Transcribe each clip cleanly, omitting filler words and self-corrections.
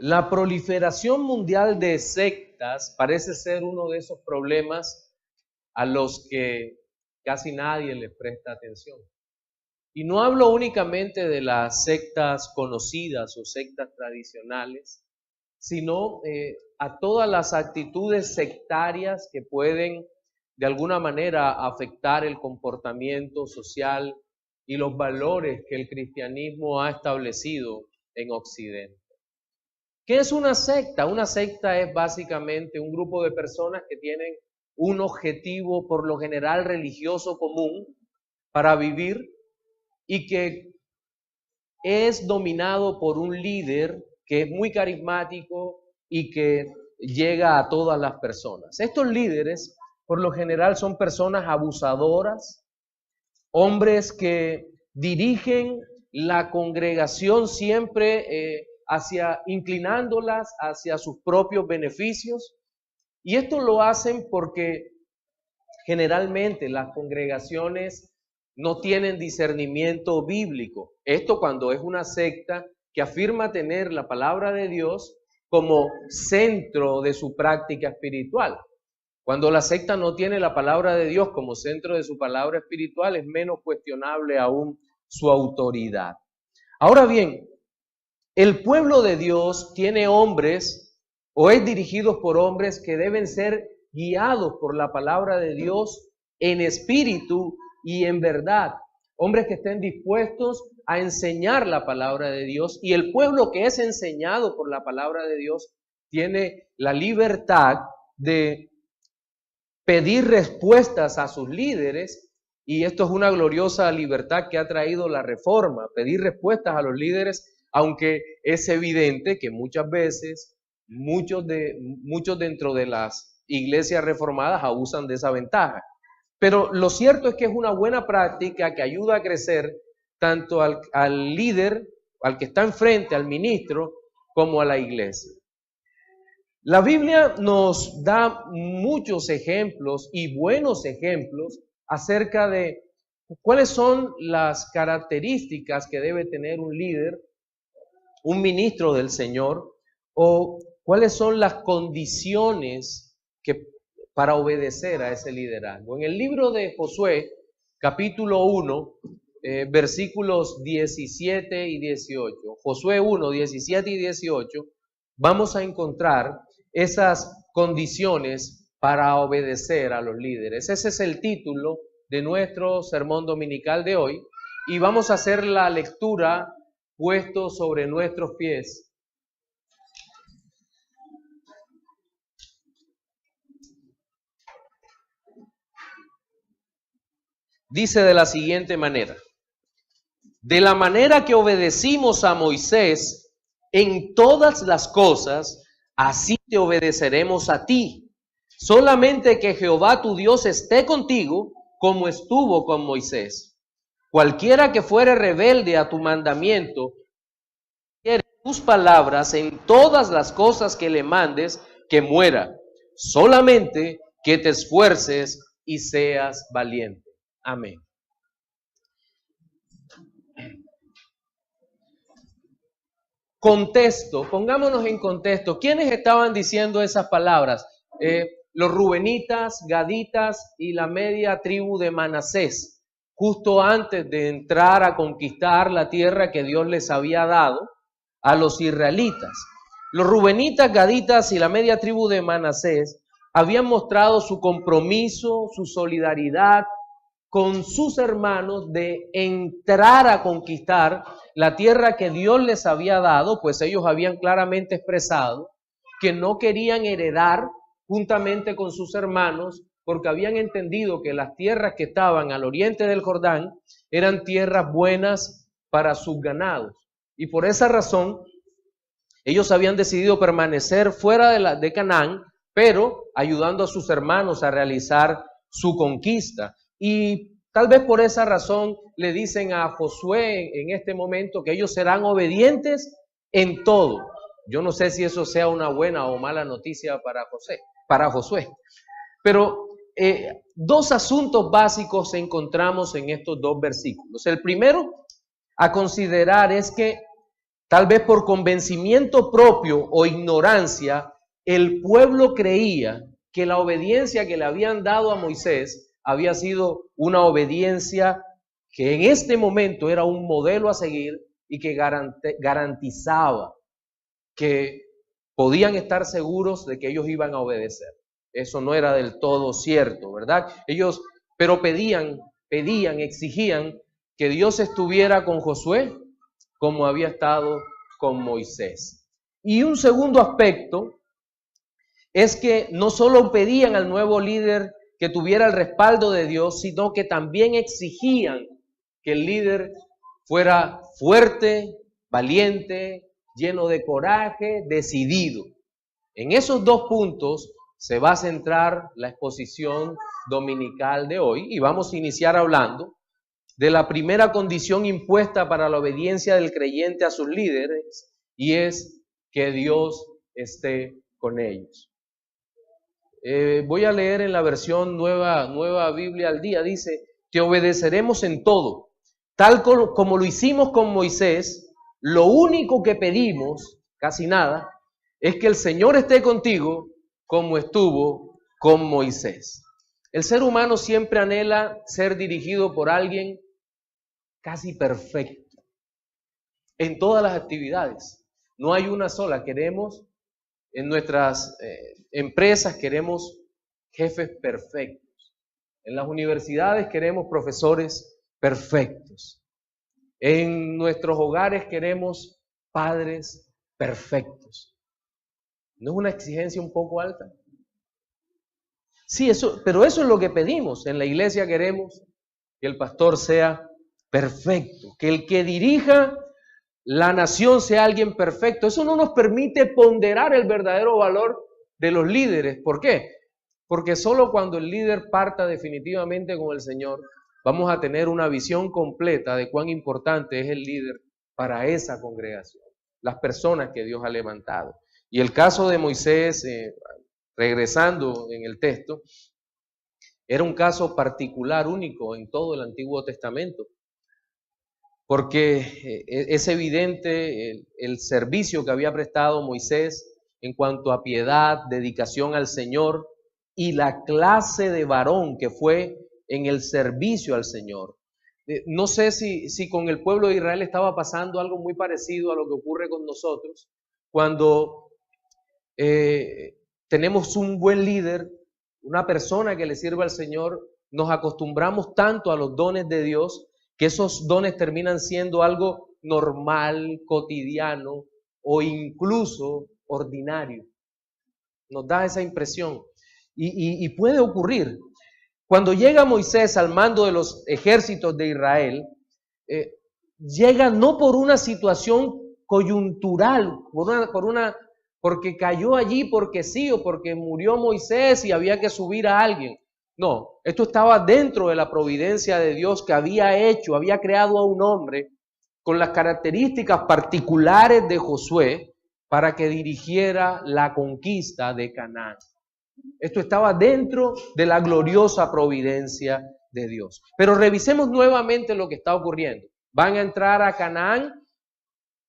La proliferación mundial de sectas parece ser uno de esos problemas a los que casi nadie le presta atención. Y no hablo únicamente de las sectas conocidas o sectas tradicionales, sino a todas las actitudes sectarias que pueden de alguna manera afectar el comportamiento social y los valores que el cristianismo ha establecido en Occidente. ¿Qué es una secta? Una secta es básicamente un grupo de personas que tienen un objetivo por lo general religioso común para vivir y que es dominado por un líder que es muy carismático y que llega a todas las personas. Estos líderes por lo general son personas abusadoras, hombres que dirigen la congregación siempre inclinándolas hacia sus propios beneficios. Y esto lo hacen porque generalmente las congregaciones no tienen discernimiento bíblico. Esto cuando es una secta que afirma tener la palabra de Dios como centro de su práctica espiritual. Cuando la secta no tiene la palabra de Dios como centro de su palabra espiritual, es menos cuestionable aún su autoridad. Ahora bien, el pueblo de Dios tiene hombres o es dirigido por hombres que deben ser guiados por la palabra de Dios en espíritu y en verdad. Hombres que estén dispuestos a enseñar la palabra de Dios, y el pueblo que es enseñado por la palabra de Dios tiene la libertad de pedir respuestas a sus líderes, y esto es una gloriosa libertad que ha traído la Reforma, pedir respuestas a los líderes, aunque es evidente que muchas veces muchos dentro de las iglesias reformadas abusan de esa ventaja. Pero lo cierto es que es una buena práctica que ayuda a crecer tanto al líder, al que está enfrente, al ministro, como a la iglesia. La Biblia nos da muchos ejemplos y buenos ejemplos acerca de cuáles son las características que debe tener un líder, un ministro del Señor, o cuáles son las condiciones para obedecer a ese liderazgo. En el libro de Josué, capítulo 1, versículos 17 y 18, Josué 1, 17 y 18, vamos a encontrar esas condiciones para obedecer a los líderes. Ese es el título de nuestro sermón dominical de hoy, y vamos a hacer la lectura puesto sobre nuestros pies. Dice de la siguiente manera: de la manera que obedecimos a Moisés en todas las cosas, así te obedeceremos a ti. Solamente que Jehová tu Dios esté contigo, como estuvo con Moisés. Cualquiera que fuere rebelde a tu mandamiento, tus palabras en todas las cosas que le mandes, que muera. Solamente que te esfuerces y seas valiente. Amén. Contexto, pongámonos en contexto. ¿Quiénes estaban diciendo esas palabras? Los rubenitas, gaditas y la media tribu de Manasés, justo antes de entrar a conquistar la tierra que Dios les había dado a los israelitas. Los rubenitas, gaditas y la media tribu de Manasés habían mostrado su compromiso, su solidaridad con sus hermanos de entrar a conquistar la tierra que Dios les había dado, pues ellos habían claramente expresado que no querían heredar juntamente con sus hermanos, porque habían entendido que las tierras que estaban al oriente del Jordán eran tierras buenas para sus ganados. Y por esa razón, ellos habían decidido permanecer fuera de Canaán, pero ayudando a sus hermanos a realizar su conquista. Y tal vez por esa razón le dicen a Josué en este momento que ellos serán obedientes en todo. Yo no sé si eso sea una buena o mala noticia para Josué. Pero dos asuntos básicos encontramos en estos dos versículos. El primero a considerar es que tal vez por convencimiento propio o ignorancia, el pueblo creía que la obediencia que le habían dado a Moisés había sido una obediencia que en este momento era un modelo a seguir y que garantizaba que podían estar seguros de que ellos iban a obedecer. Eso no era del todo cierto, ¿verdad? Ellos, pero pedían, exigían que Dios estuviera con Josué como había estado con Moisés. Y un segundo aspecto es que no solo pedían al nuevo líder que tuviera el respaldo de Dios, sino que también exigían que el líder fuera fuerte, valiente, lleno de coraje, decidido. En esos dos puntos se va a centrar la exposición dominical de hoy y vamos a iniciar hablando de la primera condición impuesta para la obediencia del creyente a sus líderes, y es que Dios esté con ellos. Voy a leer en la versión nueva Biblia al día. Dice: te obedeceremos en todo, tal como lo hicimos con Moisés. Lo único que pedimos, casi nada, es que el Señor esté contigo como estuvo con Moisés. El ser humano siempre anhela ser dirigido por alguien casi perfecto en todas las actividades. No hay una sola. Queremos en nuestras empresas, queremos jefes perfectos. En las universidades queremos profesores perfectos. En nuestros hogares queremos padres perfectos. ¿No es una exigencia un poco alta? Sí, pero eso es lo que pedimos. En la iglesia queremos que el pastor sea perfecto, que el que dirija la nación sea alguien perfecto. Eso no nos permite ponderar el verdadero valor de los líderes. ¿Por qué? Porque solo cuando el líder parta definitivamente con el Señor, vamos a tener una visión completa de cuán importante es el líder para esa congregación, las personas que Dios ha levantado. Y el caso de Moisés, regresando en el texto, era un caso particular, único en todo el Antiguo Testamento, porque es evidente el servicio que había prestado Moisés en cuanto a piedad, dedicación al Señor y la clase de varón que fue en el servicio al Señor. No sé si con el pueblo de Israel estaba pasando algo muy parecido a lo que ocurre con nosotros cuando tenemos un buen líder, una persona que le sirva al Señor. Nos acostumbramos tanto a los dones de Dios que esos dones terminan siendo algo normal, cotidiano o incluso ordinario. Nos da esa impresión. Y puede ocurrir. Cuando llega Moisés al mando de los ejércitos de Israel, llega no por una situación coyuntural, porque cayó allí porque sí, o porque murió Moisés y había que subir a alguien. No, esto estaba dentro de la providencia de Dios, que había creado a un hombre con las características particulares de Josué para que dirigiera la conquista de Canaán. Esto estaba dentro de la gloriosa providencia de Dios. Pero revisemos nuevamente lo que está ocurriendo. Van a entrar a Canaán,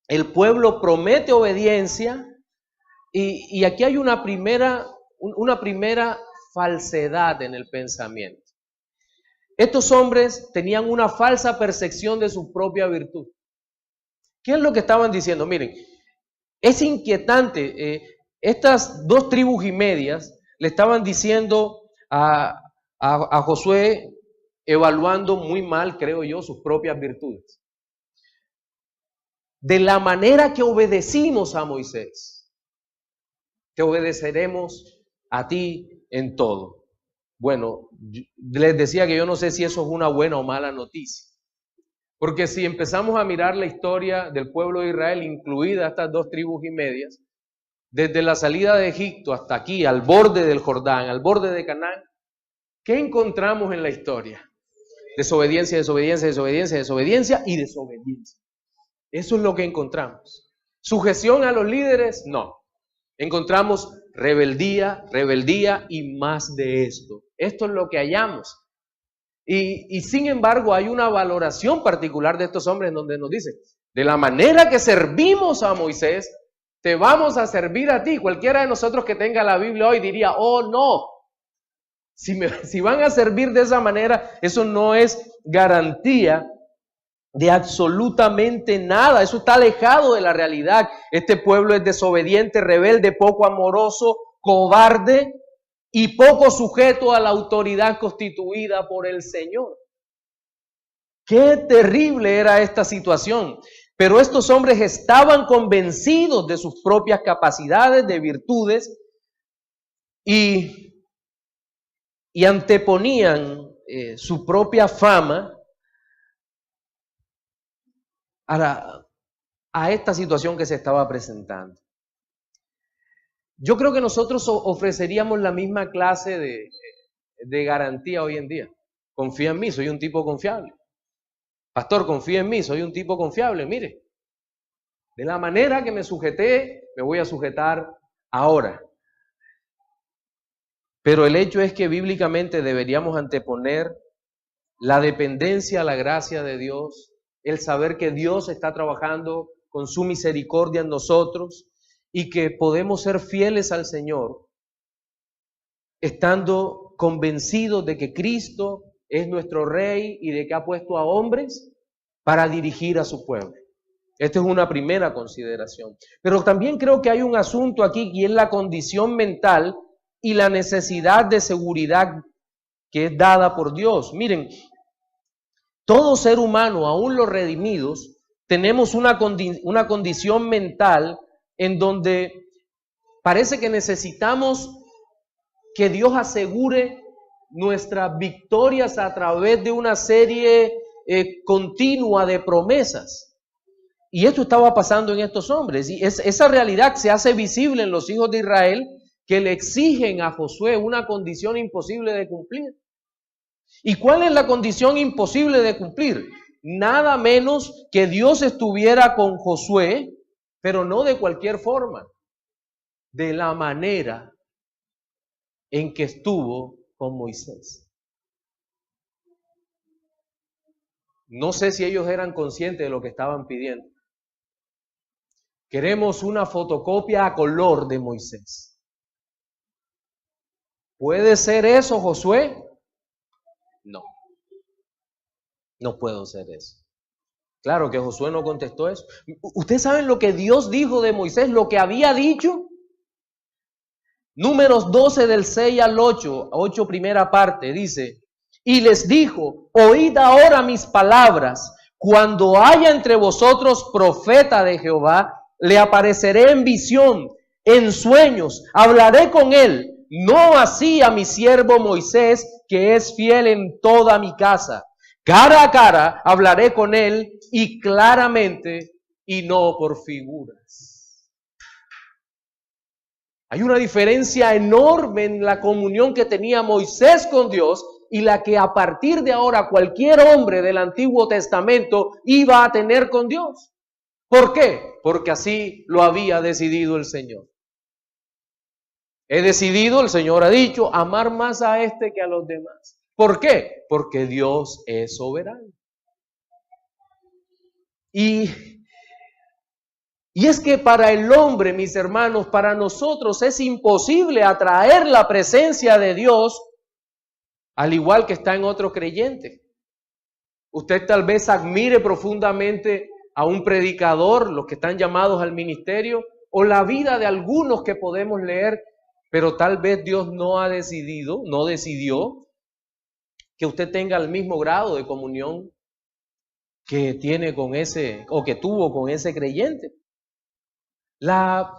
el pueblo promete obediencia y aquí hay una primera falsedad en el pensamiento. Estos hombres tenían una falsa percepción de su propia virtud. ¿Qué es lo que estaban diciendo? Miren, es inquietante. Estas 2 tribus y medias le estaban diciendo a Josué, evaluando muy mal, creo yo, sus propias virtudes. De la manera que obedecimos a Moisés, te obedeceremos a ti en todo. Bueno, les decía que yo no sé si eso es una buena o mala noticia. Porque si empezamos a mirar la historia del pueblo de Israel, incluidas estas 2 tribus y medias, desde la salida de Egipto hasta aquí, al borde del Jordán, al borde de Canaán, ¿qué encontramos en la historia? Desobediencia, desobediencia, desobediencia, desobediencia y desobediencia. Eso es lo que encontramos. ¿Sujeción a los líderes? No. Encontramos rebeldía, rebeldía y más de esto. Esto es lo que hallamos. Y sin embargo hay una valoración particular de estos hombres en donde nos dice, De la manera que servimos a Moisés, te vamos a servir a ti. Cualquiera de nosotros que tenga la Biblia hoy diría, oh no, si van a servir de esa manera, eso no es garantía de absolutamente nada. Eso está alejado de la realidad. Este pueblo es desobediente, rebelde, poco amoroso, cobarde y poco sujeto a la autoridad constituida por el Señor. Qué terrible era esta situación. Pero estos hombres estaban convencidos de sus propias capacidades, de virtudes, y anteponían su propia fama a esta situación que se estaba presentando. Yo creo que nosotros ofreceríamos la misma clase de garantía hoy en día. Confía en mí, soy un tipo confiable. Pastor, confía en mí, soy un tipo confiable. Mire, de la manera que me sujeté, me voy a sujetar ahora. Pero el hecho es que bíblicamente deberíamos anteponer la dependencia a la gracia de Dios, el saber que Dios está trabajando con su misericordia en nosotros y que podemos ser fieles al Señor, estando convencidos de que Cristo es nuestro Rey y de que ha puesto a hombres para dirigir a su pueblo. Esta es una primera consideración. Pero también creo que hay un asunto aquí y es la condición mental y la necesidad de seguridad que es dada por Dios. Miren, todo ser humano, aún los redimidos, tenemos una condición mental en donde parece que necesitamos que Dios asegure nuestras victorias a través de una serie continua de promesas. Y esto estaba pasando en estos hombres. Y esa realidad se hace visible en los hijos de Israel, que le exigen a Josué una condición imposible de cumplir. ¿Y cuál es la condición imposible de cumplir? Nada menos que Dios estuviera con Josué, pero no de cualquier forma, de la manera en que estuvo con Moisés. No sé si ellos eran conscientes de lo que estaban pidiendo. Queremos una fotocopia a color de Moisés. ¿Puede ser eso, Josué? No, no puedo ser eso. Claro que Josué no contestó eso. ¿Ustedes saben lo que Dios dijo de Moisés, lo que había dicho? Números 12 del 6 al 8, primera parte, dice, y les dijo, oíd ahora mis palabras, cuando haya entre vosotros profeta de Jehová, le apareceré en visión, en sueños, hablaré con él, no así a mi siervo Moisés, que es fiel en toda mi casa. Cara a cara hablaré con él y claramente y no por figuras. Hay una diferencia enorme en la comunión que tenía Moisés con Dios y la que a partir de ahora cualquier hombre del Antiguo Testamento iba a tener con Dios. ¿Por qué? Porque así lo había decidido el Señor. He decidido, el Señor ha dicho, amar más a este que a los demás. ¿Por qué? Porque Dios es soberano. Y es que para el hombre, mis hermanos, para nosotros es imposible atraer la presencia de Dios al igual que está en otro creyente. Usted tal vez admire profundamente a un predicador, los que están llamados al ministerio, o la vida de algunos que podemos leer, pero tal vez Dios no decidió que usted tenga el mismo grado de comunión que tiene con ese, o que tuvo con ese creyente. La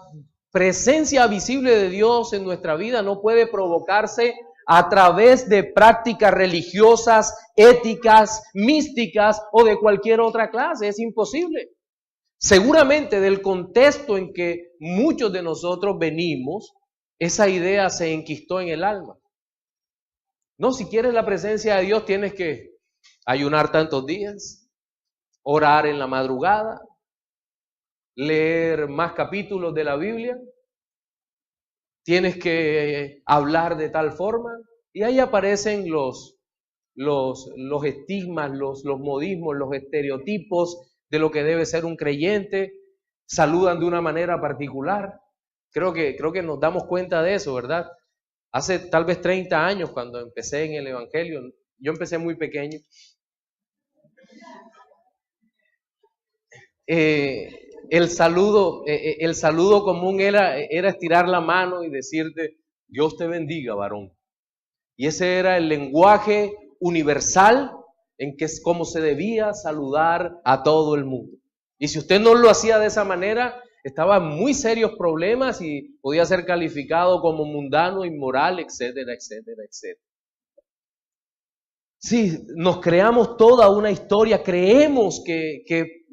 presencia visible de Dios en nuestra vida no puede provocarse a través de prácticas religiosas, éticas, místicas o de cualquier otra clase. Es imposible. Seguramente del contexto en que muchos de nosotros venimos, esa idea se enquistó en el alma. No, si quieres la presencia de Dios tienes que ayunar tantos días, orar en la madrugada, leer más capítulos de la Biblia, tienes que hablar de tal forma, y ahí aparecen los estigmas, los modismos, los estereotipos de lo que debe ser un creyente, saludan de una manera particular. Creo que nos damos cuenta de eso, ¿verdad? Hace tal vez 30 años cuando empecé en el Evangelio, yo empecé muy pequeño. El saludo común era estirar la mano y decirte, Dios te bendiga, varón. Y ese era el lenguaje universal en que es como se debía saludar a todo el mundo. Y si usted no lo hacía de esa manera, estaba en muy serios problemas y podía ser calificado como mundano, inmoral, etcétera, etcétera, etcétera. Sí, nos creamos toda una historia, creemos que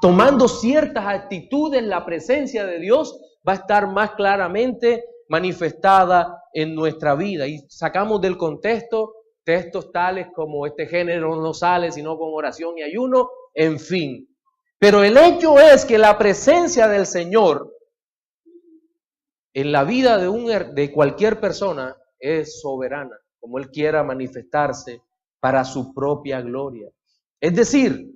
tomando ciertas actitudes la presencia de Dios va a estar más claramente manifestada en nuestra vida. Y sacamos del contexto textos tales como este género no sale sino con oración y ayuno, en fin. Pero el hecho es que la presencia del Señor en la vida de cualquier persona es soberana, como Él quiera manifestarse para su propia gloria. Es decir,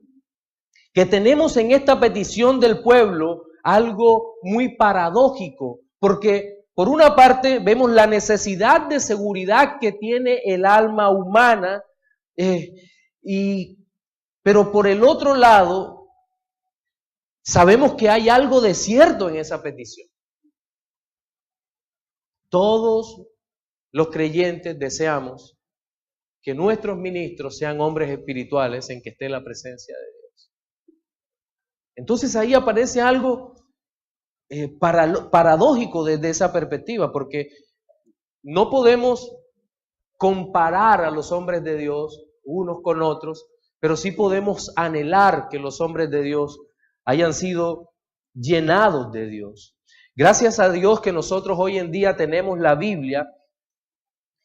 que tenemos en esta petición del pueblo algo muy paradójico, porque por una parte vemos la necesidad de seguridad que tiene el alma humana, pero por el otro lado sabemos que hay algo de cierto en esa petición. Todos los creyentes deseamos que nuestros ministros sean hombres espirituales en que esté la presencia de Dios. Entonces ahí aparece algo paradójico desde esa perspectiva, porque no podemos comparar a los hombres de Dios unos con otros, pero sí podemos anhelar que los hombres de Dios hayan sido llenados de Dios. Gracias a Dios que nosotros hoy en día tenemos la Biblia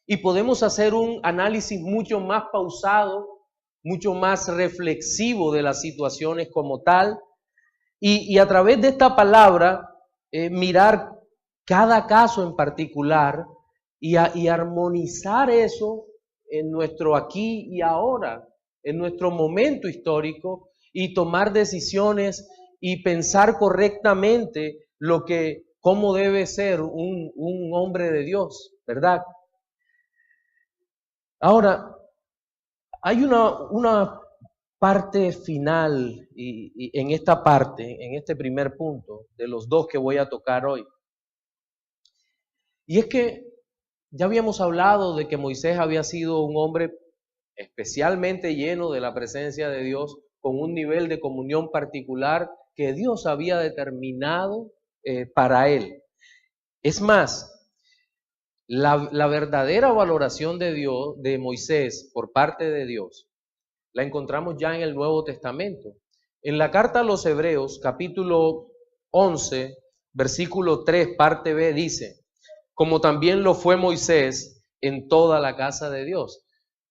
y podemos hacer un análisis mucho más pausado, mucho más reflexivo de las situaciones como tal, y a través de esta palabra mirar cada caso en particular y armonizar eso en nuestro aquí y ahora, en nuestro momento histórico, y tomar decisiones y pensar correctamente cómo debe ser un hombre de Dios, ¿verdad? Ahora, hay una parte final y en esta parte, en este primer punto de los dos que voy a tocar hoy. Y es que ya habíamos hablado de que Moisés había sido un hombre especialmente lleno de la presencia de Dios, con un nivel de comunión particular que Dios había determinado para él. Es más, la verdadera valoración de Dios, de Moisés por parte de Dios, la encontramos ya en el Nuevo Testamento. En la carta a los Hebreos, capítulo 11, versículo 3, parte B, dice, como también lo fue Moisés en toda la casa de Dios.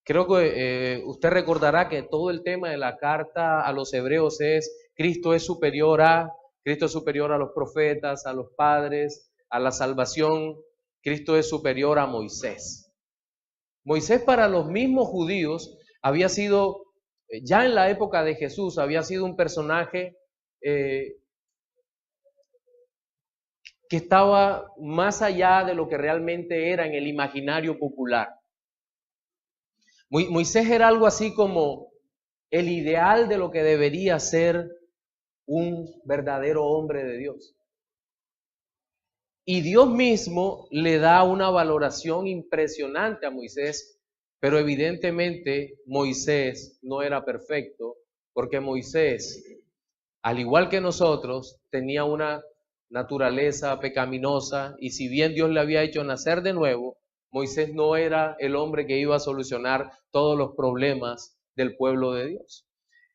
Creo que usted recordará que todo el tema de la carta a los Hebreos es Cristo es superior a los profetas, a los padres, a la salvación. Cristo es superior a Moisés. Moisés para los mismos judíos había sido, ya en la época de Jesús, había sido un personaje que estaba más allá de lo que realmente era en el imaginario popular. Moisés era algo así como el ideal de lo que debería ser un verdadero hombre de Dios. Y Dios mismo le da una valoración impresionante a Moisés, pero evidentemente Moisés no era perfecto, porque Moisés, al igual que nosotros, tenía una naturaleza pecaminosa, y si bien Dios le había hecho nacer de nuevo, Moisés no era el hombre que iba a solucionar todos los problemas del pueblo de Dios.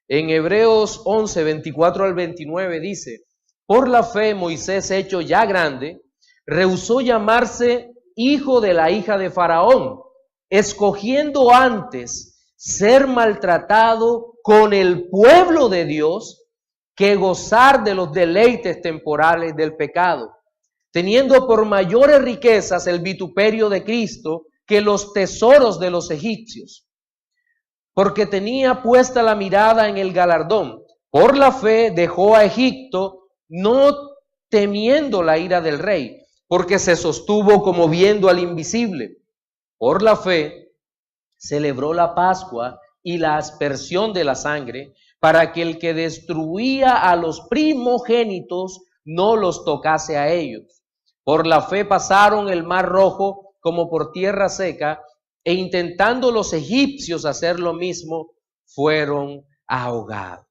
En Hebreos 11, 24 al 29 dice, por la fe Moisés, hecho ya grande, rehusó llamarse hijo de la hija de Faraón, escogiendo antes ser maltratado con el pueblo de Dios que gozar de los deleites temporales del pecado, teniendo por mayores riquezas el vituperio de Cristo que los tesoros de los egipcios, porque tenía puesta la mirada en el galardón. Por la fe dejó a Egipto, no temiendo la ira del rey, porque se sostuvo como viendo al invisible. Por la fe celebró la Pascua y la aspersión de la sangre, para que el que destruía a los primogénitos no los tocase a ellos. Por la fe pasaron el mar Rojo como por tierra seca, e intentando los egipcios hacer lo mismo, fueron ahogados.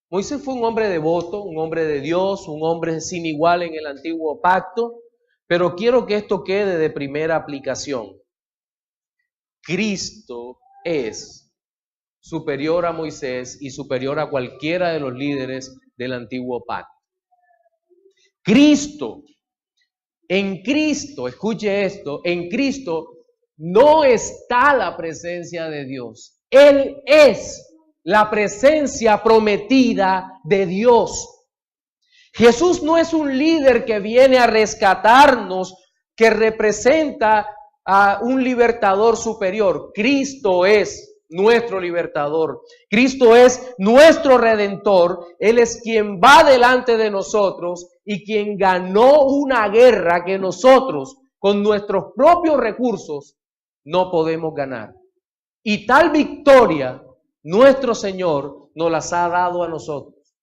Moisés fue un hombre devoto, un hombre de Dios, un hombre sin igual en el antiguo pacto, pero quiero que esto quede de primera aplicación. Cristo es superior a Moisés y superior a cualquiera de los líderes del antiguo pacto. Cristo, en Cristo, escuche esto, en Cristo no está la presencia de Dios. Él es la presencia prometida de Dios. Jesús no es un líder que viene a rescatarnos, que representa a un libertador superior. Cristo es nuestro libertador. Cristo es nuestro redentor. Él es quien va delante de nosotros y quien ganó una guerra que nosotros, con nuestros propios recursos, no podemos ganar. Y tal victoria nuestro Señor nos las ha dado a nosotros.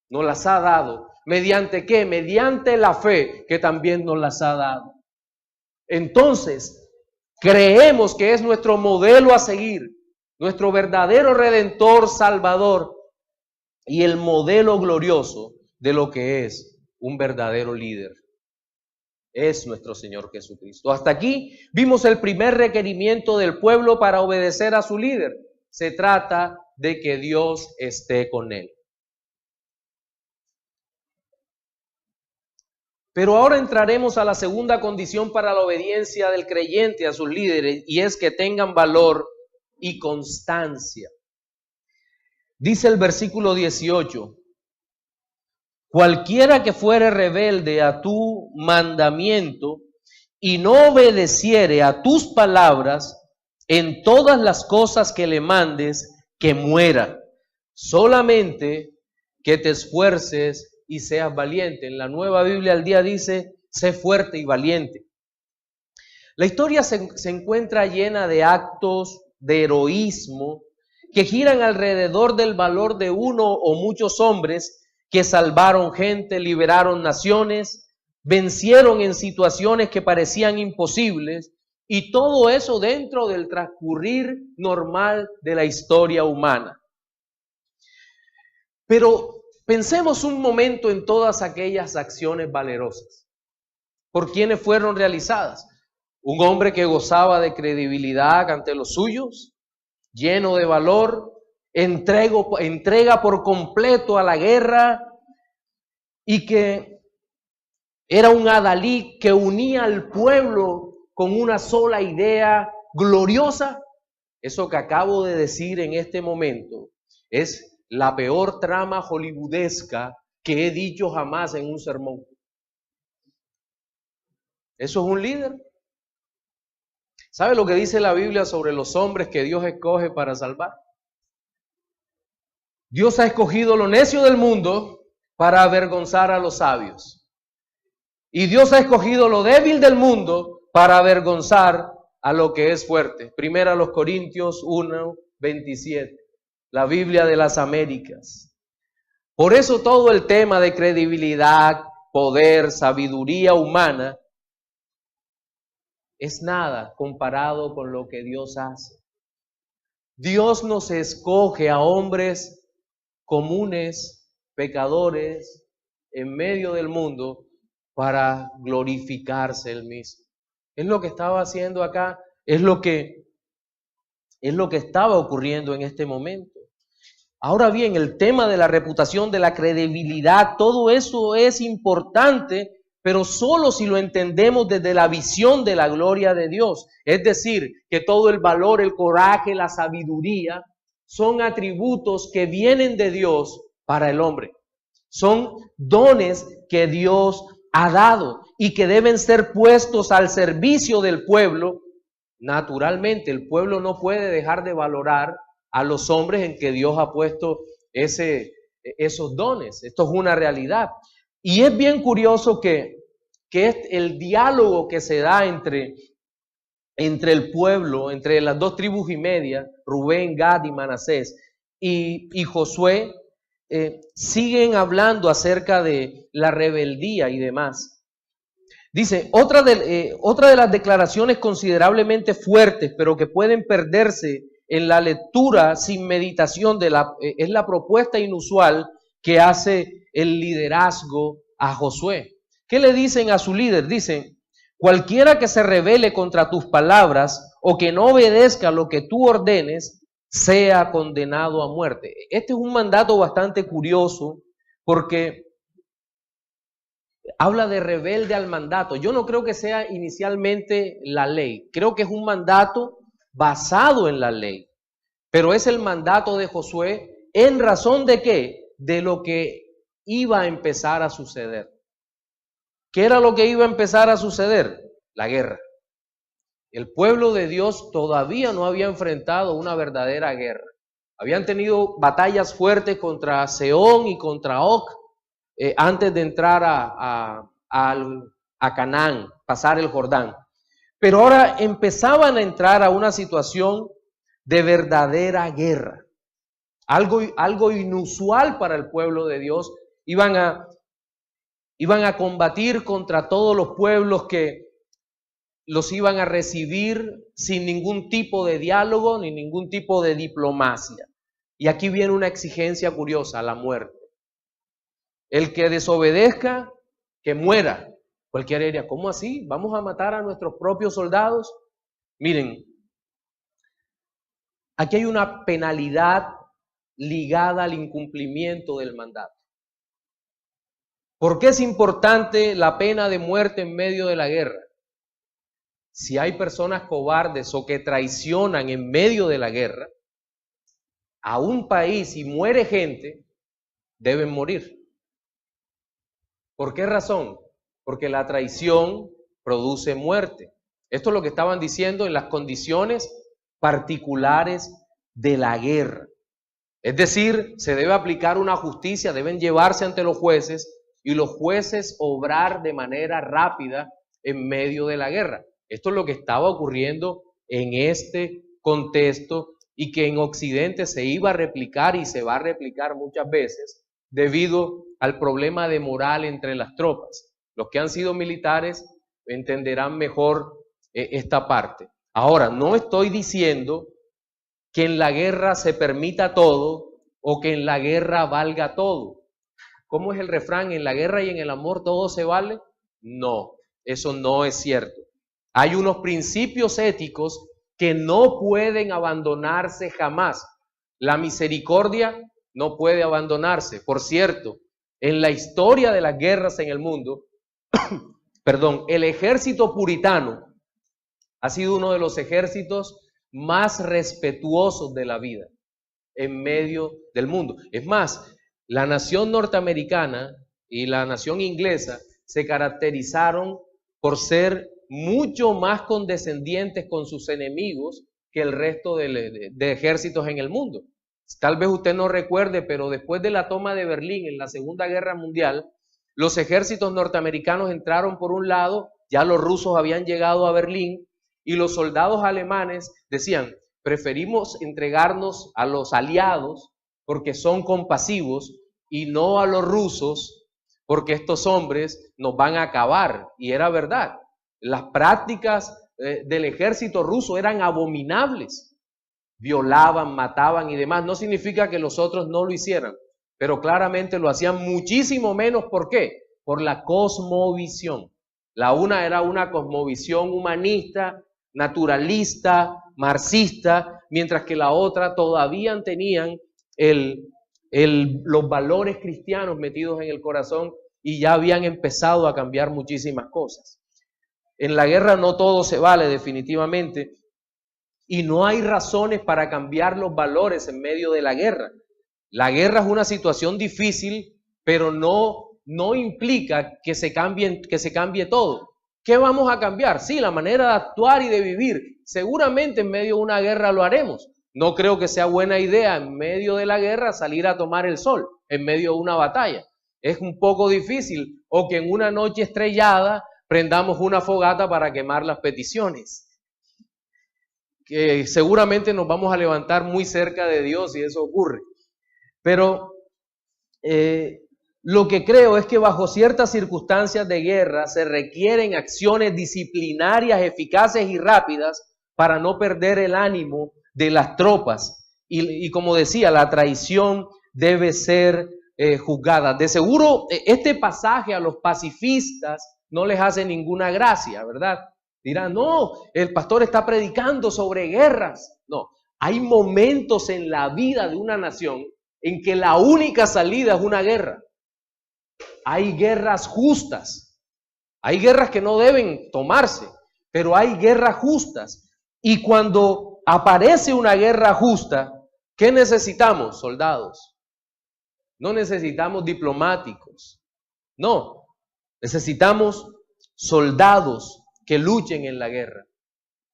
Nos las ha dado. ¿Mediante qué? Mediante la fe que también nos las ha dado. Entonces, creemos que es nuestro modelo a seguir, nuestro verdadero Redentor, Salvador y el modelo glorioso de lo que es un verdadero líder. Es nuestro Señor Jesucristo. Hasta aquí vimos el primer requerimiento del pueblo para obedecer a su líder. Se trata de que Dios esté con él. Pero ahora entraremos a la segunda condición para la obediencia del creyente a sus líderes, y es que tengan valor y constancia. Dice el versículo 18: cualquiera que fuere rebelde a tu mandamiento y no obedeciere a tus palabras en todas las cosas que le mandes, que muera. Solamente que te esfuerces y seas valiente. En la Nueva Biblia al Día dice, sé fuerte y valiente. La historia se encuentra llena de actos de heroísmo que giran alrededor del valor de uno o muchos hombres que salvaron gente, liberaron naciones, vencieron en situaciones que parecían imposibles, y todo eso dentro del transcurrir normal de la historia humana. Pero pensemos un momento en todas aquellas acciones valerosas. ¿Por quiénes fueron realizadas? Un hombre que gozaba de credibilidad ante los suyos, lleno de valor, entrega por completo a la guerra, y que era un adalid que unía al pueblo con una sola idea gloriosa. Eso que acabo de decir en este momento es la peor trama hollywoodesca que he dicho jamás en un sermón. ¿Eso es un líder? ¿Sabe lo que dice la Biblia sobre los hombres que Dios escoge para salvar? Dios ha escogido lo necio del mundo para avergonzar a los sabios. Y Dios ha escogido lo débil del mundo para avergonzar a lo que es fuerte. Primera a los Corintios 1:27. La Biblia de las Américas. Por eso todo el tema de credibilidad, poder, sabiduría humana es nada comparado con lo que Dios hace. Dios nos escoge a hombres comunes, pecadores, en medio del mundo, para glorificarse Él mismo. Es lo que estaba haciendo acá, es lo que estaba ocurriendo en este momento. Ahora bien, el tema de la reputación, de la credibilidad, todo eso es importante, pero solo si lo entendemos desde la visión de la gloria de Dios. Es decir, que todo el valor, el coraje, la sabiduría son atributos que vienen de Dios para el hombre. Son dones que Dios ha dado y que deben ser puestos al servicio del pueblo. Naturalmente, el pueblo no puede dejar de valorar a los hombres en que Dios ha puesto esos dones. Esto es una realidad. Y es bien curioso que es el diálogo que se da entre el pueblo, entre las 2 tribus y media, Rubén, Gad y Manasés, y Josué, siguen hablando acerca de la rebeldía y demás. Dice, otra de las declaraciones considerablemente fuertes, pero que pueden perderse en la lectura sin meditación, es la propuesta inusual que hace el liderazgo a Josué. ¿Qué le dicen a su líder? Dicen, cualquiera que se rebele contra tus palabras o que no obedezca lo que tú ordenes, sea condenado a muerte. Este es un mandato bastante curioso porque habla de rebelde al mandato. Yo no creo que sea inicialmente la ley. Creo que es un mandato basado en la ley. Pero es el mandato de Josué en razón de ¿qué? De lo que iba a empezar a suceder. ¿Qué era lo que iba a empezar a suceder? La guerra. El pueblo de Dios todavía no había enfrentado una verdadera guerra. Habían tenido batallas fuertes contra Sehón y contra Og antes de entrar a Canaán, pasar el Jordán. Pero ahora empezaban a entrar a una situación de verdadera guerra. Algo inusual para el pueblo de Dios. Iban a combatir contra todos los pueblos que los iban a recibir sin ningún tipo de diálogo ni ningún tipo de diplomacia. Y aquí viene una exigencia curiosa, la muerte. El que desobedezca, que muera. Cualquiera diría, ¿cómo así? ¿Vamos a matar a nuestros propios soldados? Miren, aquí hay una penalidad ligada al incumplimiento del mandato. ¿Por qué es importante la pena de muerte en medio de la guerra? Si hay personas cobardes o que traicionan en medio de la guerra a un país y muere gente, deben morir. ¿Por qué razón? Porque la traición produce muerte. Esto es lo que estaban diciendo en las condiciones particulares de la guerra. Es decir, se debe aplicar una justicia, deben llevarse ante los jueces y los jueces obrar de manera rápida en medio de la guerra. Esto es lo que estaba ocurriendo en este contexto y que en Occidente se iba a replicar y se va a replicar muchas veces debido al problema de moral entre las tropas. Los que han sido militares entenderán mejor esta parte. Ahora, no estoy diciendo que en la guerra se permita todo o que en la guerra valga todo. ¿Cómo es el refrán? ¿En la guerra y en el amor todo se vale? No, eso no es cierto. Hay unos principios éticos que no pueden abandonarse jamás. La misericordia no puede abandonarse. Por cierto, en la historia de las guerras en el mundo, el ejército puritano ha sido uno de los ejércitos más respetuosos de la vida en medio del mundo. Es más, la nación norteamericana y la nación inglesa se caracterizaron por ser mucho más condescendientes con sus enemigos que el resto de ejércitos en el mundo. Tal vez usted no recuerde, pero después de la toma de Berlín en la Segunda Guerra Mundial, los ejércitos norteamericanos entraron por un lado, ya los rusos habían llegado a Berlín y los soldados alemanes decían, preferimos entregarnos a los aliados porque son compasivos y no a los rusos porque estos hombres nos van a acabar. Y era verdad. Las prácticas del ejército ruso eran abominables. Violaban, mataban y demás. No significa que los otros no lo hicieran, pero claramente lo hacían muchísimo menos. ¿Por qué? Por la cosmovisión. La una era una cosmovisión humanista, naturalista, marxista, mientras que la otra todavía tenían los valores cristianos metidos en el corazón y ya habían empezado a cambiar muchísimas cosas. En la guerra no todo se vale definitivamente y no hay razones para cambiar los valores en medio de la guerra. La guerra es una situación difícil, pero no implica que se cambie todo. ¿Qué vamos a cambiar? Sí, la manera de actuar y de vivir. Seguramente en medio de una guerra lo haremos. No creo que sea buena idea en medio de la guerra salir a tomar el sol, en medio de una batalla. Es un poco difícil, o que en una noche estrellada prendamos una fogata para quemar las peticiones. Que seguramente nos vamos a levantar muy cerca de Dios si eso ocurre. Pero lo que creo es que bajo ciertas circunstancias de guerra se requieren acciones disciplinarias eficaces y rápidas para no perder el ánimo de las tropas. Y como decía, la traición debe ser juzgada. De seguro, este pasaje a los pacifistas no les hace ninguna gracia, ¿verdad? Dirán, no, el pastor está predicando sobre guerras. No, hay momentos en la vida de una nación en que la única salida es una guerra. Hay guerras justas. Hay guerras que no deben tomarse, pero hay guerras justas. Y cuando aparece una guerra justa, ¿qué necesitamos? Soldados. No necesitamos diplomáticos. No, necesitamos soldados que luchen en la guerra.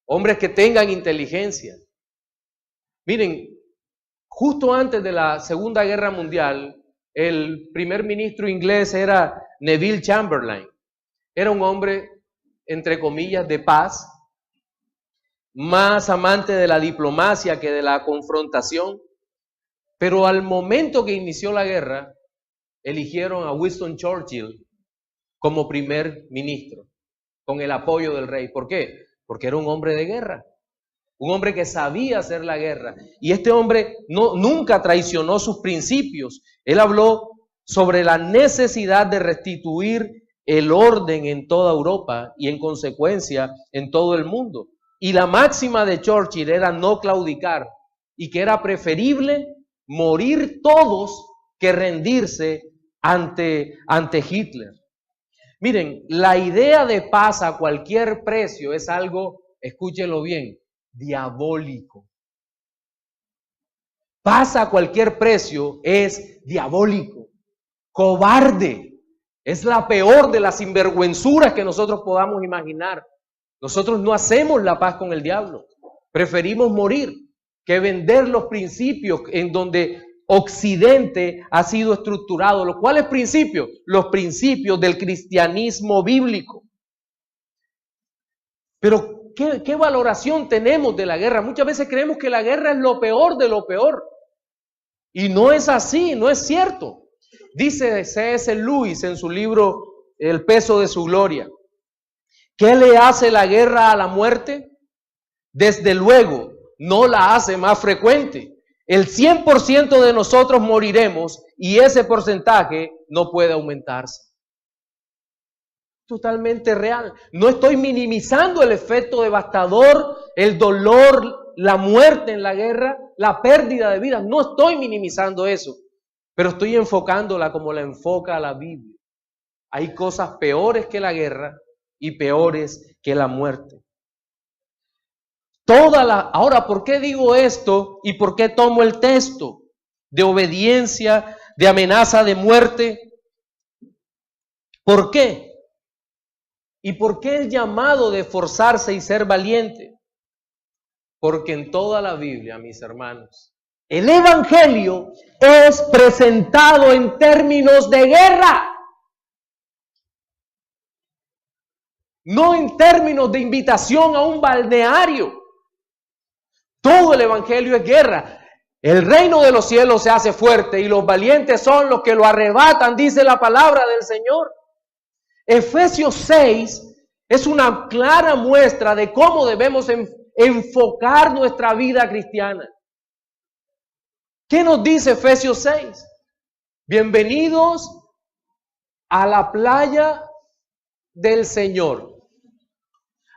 Hombres que tengan inteligencia. Miren, justo antes de la Segunda Guerra Mundial, el primer ministro inglés era Neville Chamberlain. Era un hombre, entre comillas, de paz, más amante de la diplomacia que de la confrontación. Pero al momento que inició la guerra, eligieron a Winston Churchill como primer ministro, con el apoyo del rey. ¿Por qué? Porque era un hombre de guerra, un hombre que sabía hacer la guerra. Y este hombre nunca traicionó sus principios. Él habló sobre la necesidad de restituir el orden en toda Europa y en consecuencia en todo el mundo. Y la máxima de Churchill era no claudicar y que era preferible morir todos que rendirse ante Hitler. Miren, la idea de paz a cualquier precio es algo, escúchenlo bien, diabólico. Paz a cualquier precio es diabólico, cobarde. Es la peor de las sinvergüenzuras que nosotros podamos imaginar. Nosotros no hacemos la paz con el diablo. Preferimos morir que vender los principios en donde Occidente ha sido estructurado. ¿Cuáles principios? Los principios del cristianismo bíblico. Pero ¿qué valoración tenemos de la guerra? Muchas veces creemos que la guerra es lo peor de lo peor. Y no es así, no es cierto. Dice C.S. Lewis en su libro El peso de su gloria. ¿Qué le hace la guerra a la muerte? Desde luego, no la hace más frecuente. El 100% de nosotros moriremos y ese porcentaje no puede aumentarse. Totalmente real. No estoy minimizando el efecto devastador, el dolor, la muerte en la guerra, la pérdida de vidas. No estoy minimizando eso, pero estoy enfocándola como la enfoca la Biblia. Hay cosas peores que la guerra y peores que la muerte. Ahora, ¿por qué digo esto y por qué tomo el texto de obediencia, de amenaza de muerte? ¿Por qué? ¿Y por qué el llamado de esforzarse y ser valiente? Porque en toda la Biblia, mis hermanos, el Evangelio es presentado en términos de guerra. No en términos de invitación a un balneario. Todo el Evangelio es guerra. El reino de los cielos se hace fuerte y los valientes son los que lo arrebatan, dice la palabra del Señor. Efesios 6 es una clara muestra de cómo debemos enfocar nuestra vida cristiana. ¿Qué nos dice Efesios 6? Bienvenidos a la playa del Señor.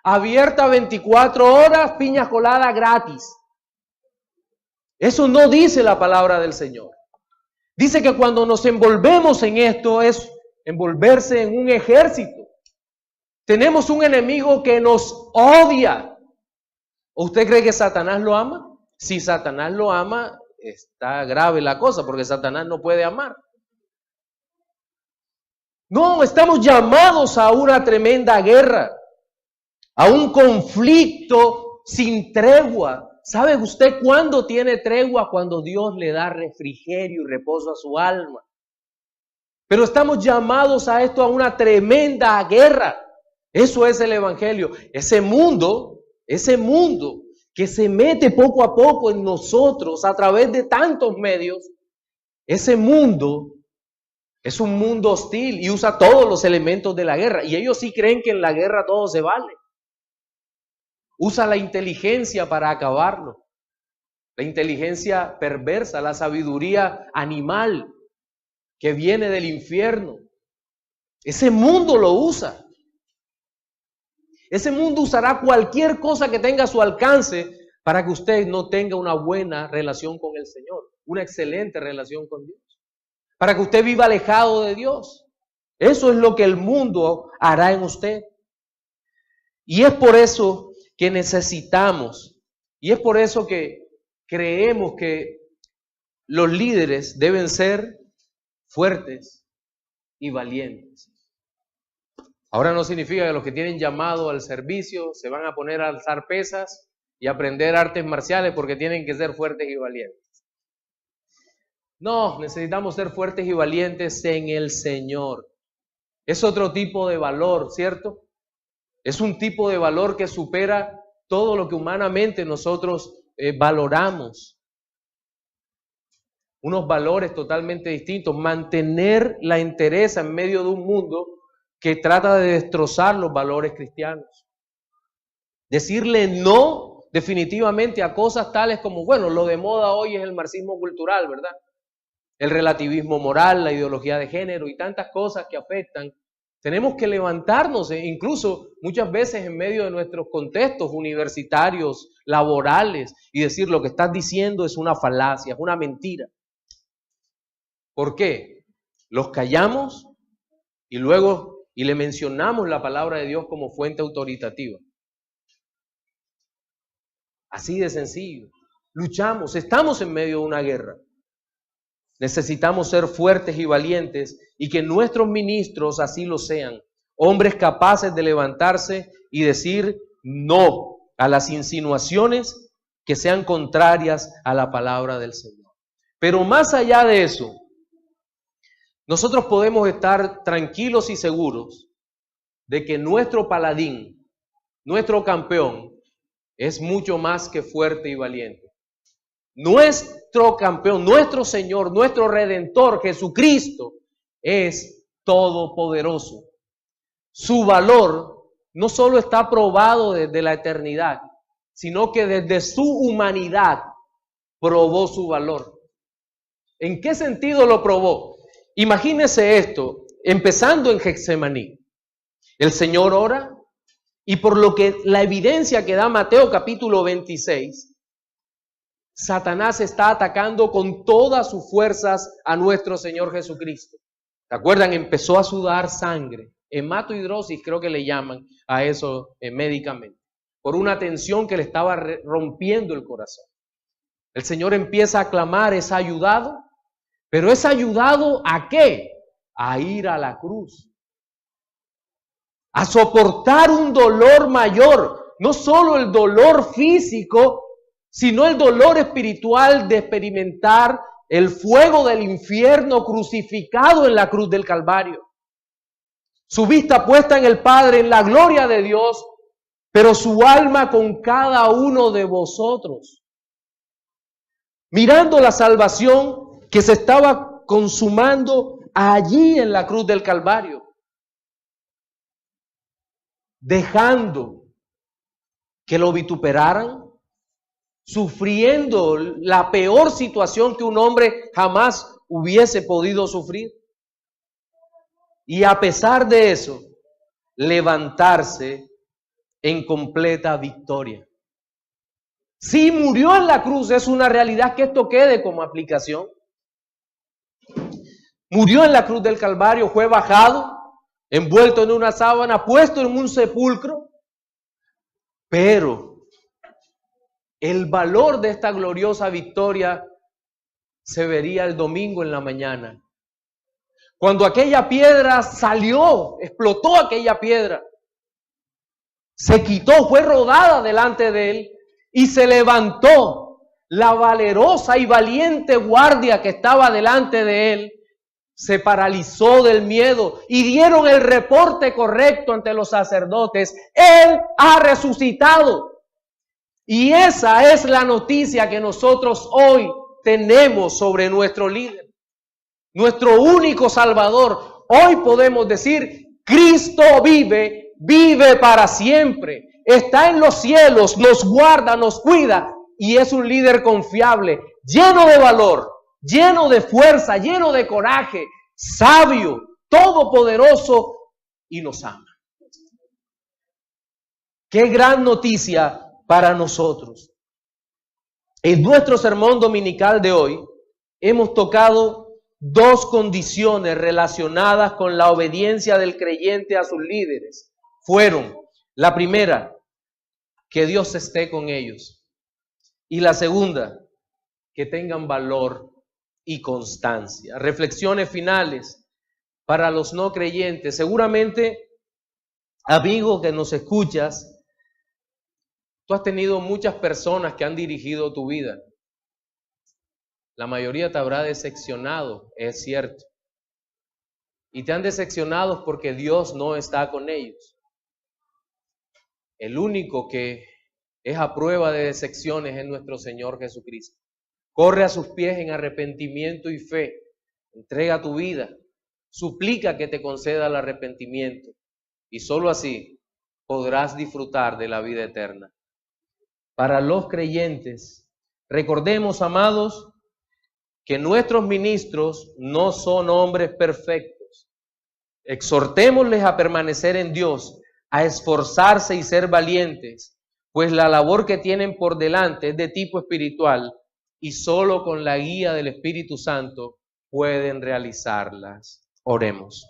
Abierta 24 horas, piña colada gratis. Eso no dice la palabra del Señor. Dice que cuando nos envolvemos en esto es envolverse en un ejército. Tenemos un enemigo que nos odia. ¿Usted cree que Satanás lo ama? Si Satanás lo ama, está grave la cosa, porque Satanás no puede amar. No, estamos llamados a una tremenda guerra, a un conflicto sin tregua, ¿Sabe usted cuándo tiene tregua? Cuando Dios le da refrigerio y reposo a su alma. Pero estamos llamados a esto, a una tremenda guerra. Eso es el Evangelio. Ese mundo que se mete poco a poco en nosotros a través de tantos medios, ese mundo es un mundo hostil y usa todos los elementos de la guerra. Y ellos sí creen que en la guerra todo se vale. Usa la inteligencia para acabarlo. La inteligencia perversa, la sabiduría animal que viene del infierno. Ese mundo lo usa. Ese mundo usará cualquier cosa que tenga a su alcance para que usted no tenga una buena relación con el Señor, una excelente relación con Dios, para que usted viva alejado de Dios. Eso es lo que el mundo hará en usted. Y es por eso que necesitamos, y es por eso que creemos que los líderes deben ser fuertes y valientes. Ahora no significa que los que tienen llamado al servicio se van a poner a alzar pesas y aprender artes marciales porque tienen que ser fuertes y valientes. No, necesitamos ser fuertes y valientes en el Señor. Es otro tipo de valor, ¿cierto? Es un tipo de valor que supera todo lo que humanamente nosotros valoramos. Unos valores totalmente distintos. Mantener la entereza en medio de un mundo que trata de destrozar los valores cristianos. Decirle no definitivamente a cosas tales como, bueno, lo de moda hoy es el marxismo cultural, ¿verdad? El relativismo moral, la ideología de género y tantas cosas que afectan. Tenemos que levantarnos, incluso muchas veces en medio de nuestros contextos universitarios, laborales, y decir lo que estás diciendo es una falacia, es una mentira. ¿Por qué? Los callamos y luego le mencionamos la palabra de Dios como fuente autoritativa. Así de sencillo. Luchamos, estamos en medio de una guerra. Necesitamos ser fuertes y valientes y que nuestros ministros así lo sean. Hombres capaces de levantarse y decir no a las insinuaciones que sean contrarias a la palabra del Señor. Pero más allá de eso, nosotros podemos estar tranquilos y seguros de que nuestro paladín, nuestro campeón, es mucho más que fuerte y valiente. Nuestro campeón, nuestro Señor, nuestro Redentor, Jesucristo, es todopoderoso. Su valor no solo está probado desde la eternidad, sino que desde su humanidad probó su valor. ¿En qué sentido lo probó? Imagínese esto, empezando en Getsemaní. El Señor ora y por lo que la evidencia que da Mateo capítulo 26, Satanás está atacando con todas sus fuerzas a nuestro Señor Jesucristo. ¿Se acuerdan? Empezó a sudar sangre. Hematohidrosis creo que le llaman a eso médicamente. Por una tensión que le estaba rompiendo el corazón. El Señor empieza a clamar, es ayudado. ¿Pero es ayudado a qué? A ir a la cruz. A soportar un dolor mayor. No solo el dolor físico, sino el dolor espiritual de experimentar el fuego del infierno crucificado en la cruz del Calvario. Su vista puesta en el Padre, en la gloria de Dios, pero su alma con cada uno de vosotros. Mirando la salvación que se estaba consumando allí en la cruz del Calvario. Dejando que lo vituperaran, sufriendo la peor situación que un hombre jamás hubiese podido sufrir. Y a pesar de eso, levantarse en completa victoria. Si murió en la cruz, es una realidad, que esto quede como aplicación. Murió en la cruz del Calvario, fue bajado, envuelto en una sábana, puesto en un sepulcro, pero el valor de esta gloriosa victoria se vería el domingo en la mañana. Cuando aquella piedra salió, explotó aquella piedra, se quitó, fue rodada delante de él y se levantó la valerosa y valiente guardia que estaba delante de él. Se paralizó del miedo y dieron el reporte correcto ante los sacerdotes. Él ha resucitado. Y esa es la noticia que nosotros hoy tenemos sobre nuestro líder, nuestro único Salvador. Hoy podemos decir, Cristo vive, vive para siempre. Está en los cielos, nos guarda, nos cuida y es un líder confiable, lleno de valor, lleno de fuerza, lleno de coraje, sabio, todopoderoso y nos ama. Qué gran noticia para nosotros. En nuestro sermón dominical de hoy hemos tocado dos condiciones relacionadas con la obediencia del creyente a sus líderes. Fueron, la primera, que Dios esté con ellos. Y la segunda, que tengan valor y constancia. Reflexiones finales para los no creyentes. Seguramente, amigo que nos escuchas, tú has tenido muchas personas que han dirigido tu vida. La mayoría te habrá decepcionado, es cierto. Y te han decepcionado porque Dios no está con ellos. El único que es a prueba de decepciones es nuestro Señor Jesucristo. Corre a sus pies en arrepentimiento y fe. Entrega tu vida. Suplica que te conceda el arrepentimiento. Y solo así podrás disfrutar de la vida eterna. Para los creyentes, recordemos, amados, que nuestros ministros no son hombres perfectos. Exhortémosles a permanecer en Dios, a esforzarse y ser valientes, pues la labor que tienen por delante es de tipo espiritual y solo con la guía del Espíritu Santo pueden realizarlas. Oremos.